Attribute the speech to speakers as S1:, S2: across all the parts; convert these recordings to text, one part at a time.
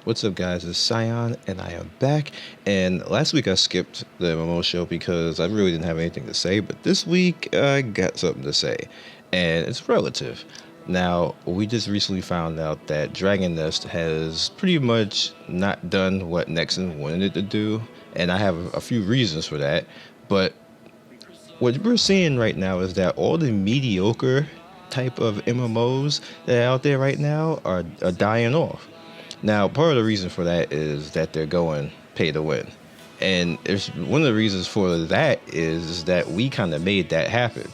S1: What's up, guys? It's Sion, and I am back. And last week I skipped the MMO show because I really didn't have anything to say, but this week I got something to say, and it's relative. Now, we just recently found out that Dragon Nest has pretty much not done what Nexon wanted it to do, and I have a few reasons for that. But what we're seeing right now is that all the mediocre type of MMOs that are out there right now are dying off. Now, part of the reason for that is that they're going pay to win. And it's one of the reasons for that is that we kind of made that happen.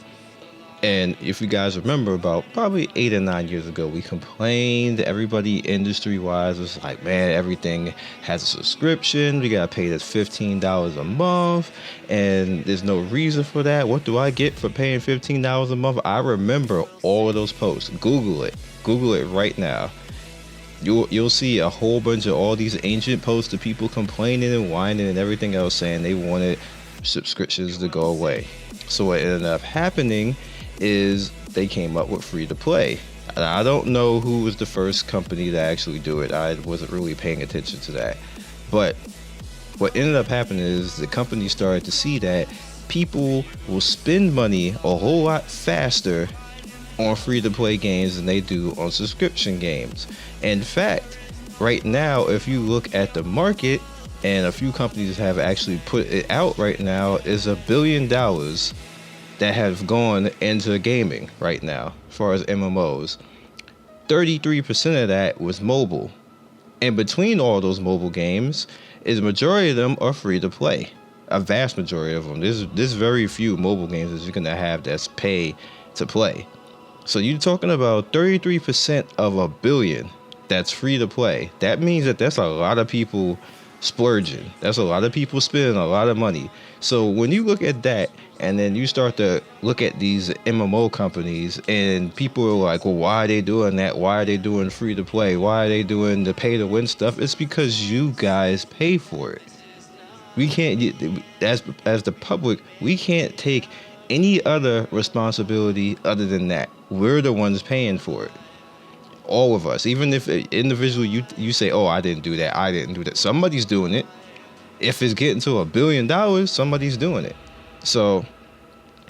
S1: And if you guys remember, about probably 8 or 9 years ago, we complained. Everybody industry wise was like, man, everything has a subscription. We got to pay this $15 a month. And there's no reason for that. What do I get for paying $15 a month? I remember all of those posts. Google it. Google it right now. You'll see a whole bunch of all these ancient posts of people complaining and whining and everything else, saying they wanted subscriptions to go away. So what ended up happening is they came up with free to play. I don't know who was the first company to actually do it. I wasn't really paying attention to that. But what ended up happening is the company started to see that people will spend money a whole lot faster on free-to-play games than they do on subscription games. In fact, right now, if you look at the market, and a few companies have actually put it out right now, is $1 billion that have gone into gaming right now, as far as MMOs. 33% of that was mobile. And between all those mobile games, is a majority of them are free-to-play. A vast majority of them. There's very few mobile games that you're going to have that's pay to play. So you're talking about 33% of $1 billion that's free to play. That means that that's a lot of people splurging. That's a lot of people spending a lot of money. So when you look at that and then you start to look at these MMO companies and people are like, well, why are they doing that? Why are they doing free to play? Why are they doing the pay to win stuff? It's because you guys pay for it. We can't, as the public, we can't take any other responsibility other than that. We're the ones paying for it. All of us. Even if individually you say, oh, I didn't do that, I didn't do that. Somebody's doing it. If it's getting to $1 billion, somebody's doing it. So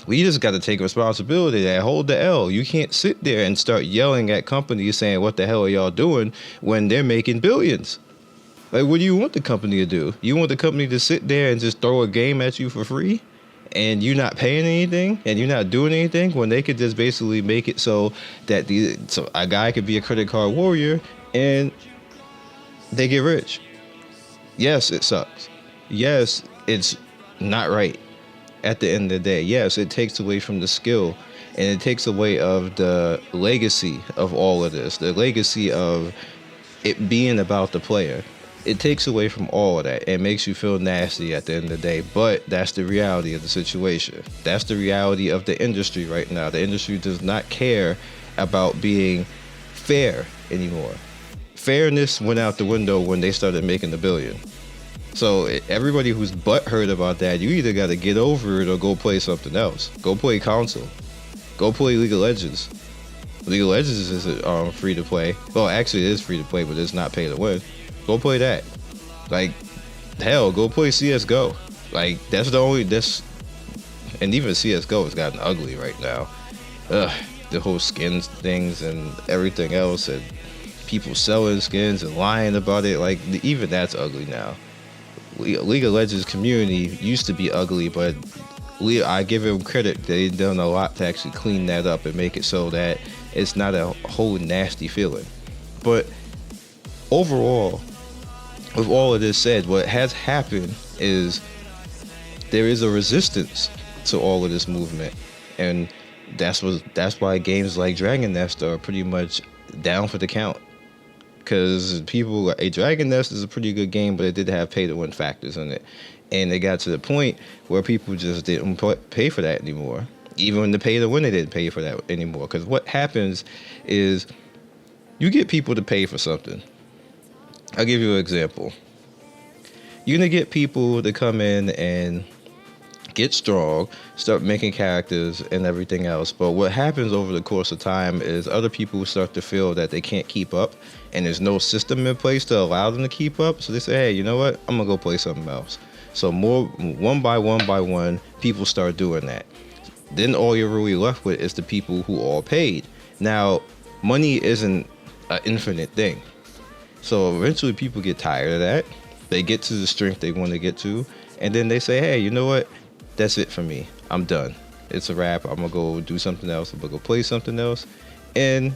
S1: we just got to take responsibility and hold the L. You can't sit there and start yelling at companies saying, what the hell are y'all doing, when they're making billions? Like, what do you want the company to do? You want the company to sit there and just throw a game at you for free? And you're not paying anything and you're not doing anything, when they could just basically make it so that so a guy could be a credit card warrior and they get rich. Yes, it sucks. Yes, it's not right at the end of the day. Yes, it takes away from the skill and it takes away of the legacy of all of this, the legacy of it being about the player. It takes away from all of that. It makes you feel nasty at the end of the day, but that's the reality of the situation. That's the reality of the industry right now. The industry does not care about being fair anymore. Fairness went out the window when they started making $1 billion. So everybody who's butthurt about that, you either got to get over it or go play something else. Go play console. Go play League of Legends. League of Legends is free to play. Well, actually it is free to play, but it's not pay to win. Go play that. Like, hell, go play CSGO. Like, that's the only, and even CSGO has gotten ugly right now. The whole skins things and everything else, and people selling skins and lying about it. Like, even that's ugly now. League of Legends community used to be ugly, but I give them credit. They've done a lot to actually clean that up and make it so that it's not a whole nasty feeling. But overall, with all of this said, what has happened is there is a resistance to all of this movement, and that's why games like Dragon Nest are pretty much down for the count. Because a Dragon Nest is a pretty good game, but it did have pay to win factors in it, and it got to the point where people just didn't pay for that anymore. Even the pay to win, they didn't pay for that anymore. Because what happens is you get people to pay for something. I'll give you an example. You're going to get people to come in and get strong, start making characters and everything else. But what happens over the course of time is other people start to feel that they can't keep up, and there's no system in place to allow them to keep up. So they say, hey, you know what? I'm gonna go play something else. So more one by one, people start doing that. Then all you're really left with is the people who all paid. Now, money isn't an infinite thing. So eventually people get tired of that. They get to the strength they want to get to, and then they say, hey, you know what? That's it for me. I'm done. It's a wrap. I'm gonna go do something else. I'm gonna go play something else, and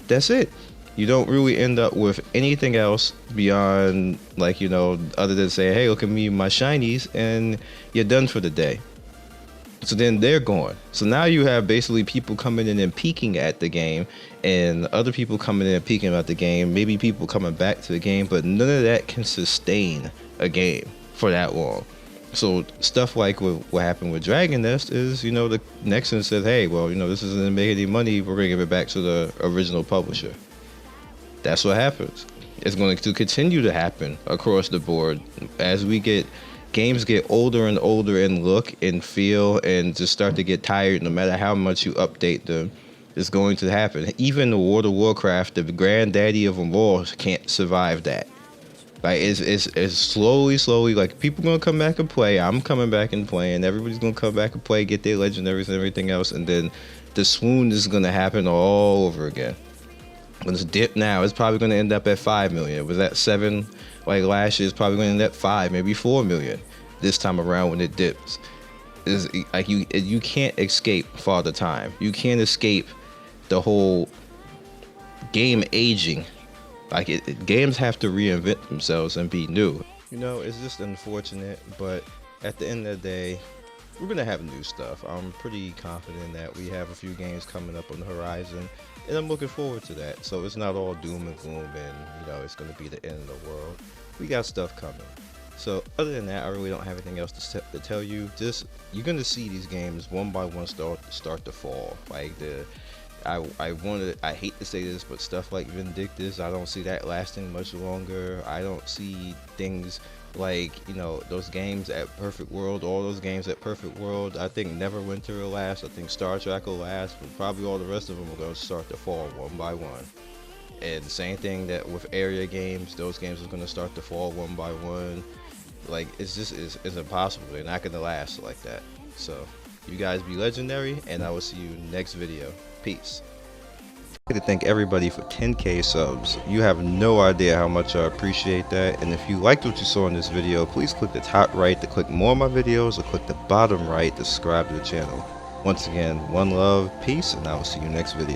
S1: that's it. You don't really end up with anything else beyond, like, other than say, hey, look at me, my shinies, and you're done for the day. So then they're gone. So now you have basically people coming in and peeking at the game, and other people coming in and peeking at the game, maybe people coming back to the game, but none of that can sustain a game for that long. So stuff like what happened with Dragon Nest is, the Nexon said, hey, well, this isn't making any money, we're going to give it back to the original publisher. That's what happens. It's going to continue to happen across the board as games get older and older in look and feel, and just start to get tired. No matter how much you update them, it's going to happen. Even the World of Warcraft, the granddaddy of them all, can't survive that. Like it's slowly, like, people gonna come back and play. I'm coming back and playing. Everybody's gonna come back and play, get their legendaries and everything else, and then the swoon is gonna happen all over again. When it's dipped now, it's probably gonna end up at 5 million. It was at 7 like last year. It's probably gonna end up 5, maybe 4 million this time around when it dips. Is like you can't escape Father Time. You can't escape the whole game aging. Like games have to reinvent themselves and be new. It's just unfortunate, but at the end of the day, we're gonna have new stuff. I'm pretty confident that we have a few games coming up on the horizon, and I'm looking forward to that. So it's not all doom and gloom, and it's gonna be the end of the world. We got stuff coming. So other than that, I really don't have anything else to tell you. Just, you're gonna see these games one by one start to fall. Like I hate to say this, but stuff like Vindictus, I don't see that lasting much longer. I don't see things like, those games at Perfect World, all those games at Perfect World. I think Neverwinter will last. I think Star Trek will last, but probably all the rest of them are going to start to fall one by one. And the same thing that with area games, those games are going to start to fall one by one. Like, it's impossible. They're not going to last like that. So you guys be legendary, and I will see you next video. Peace. I'd like to thank everybody for 10K subs. You have no idea how much I appreciate that. And if you liked what you saw in this video, please click the top right to click more of my videos, or click the bottom right to subscribe to the channel. Once again, one love, peace, and I will see you next video.